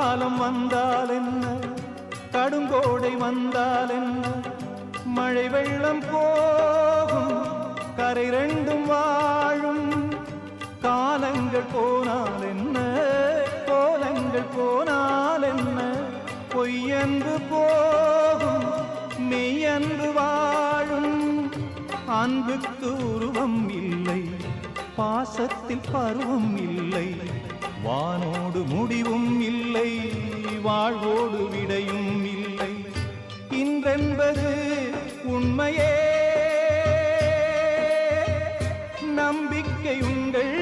காலம் வந்தால் என்ன, கடுங்கோடை வந்தால் என்ன, மழை வெள்ளம் போகும், கரை ரெண்டும் வாழும். காலங்கள் போனால் என்ன, கோலங்கள் போனால் என்ன, பொய்யன்று போகும், மெய்யன்று வாழும். அன்புக்கு உருவம் இல்லை, பாசத்தில் பருவம் இல்லை, வானோடு முடிவும் இல்லை, வாழ்வோடு விடையும் இல்லை. இன்றென்பது உண்மையே, நம்பிக்கை உங்கள்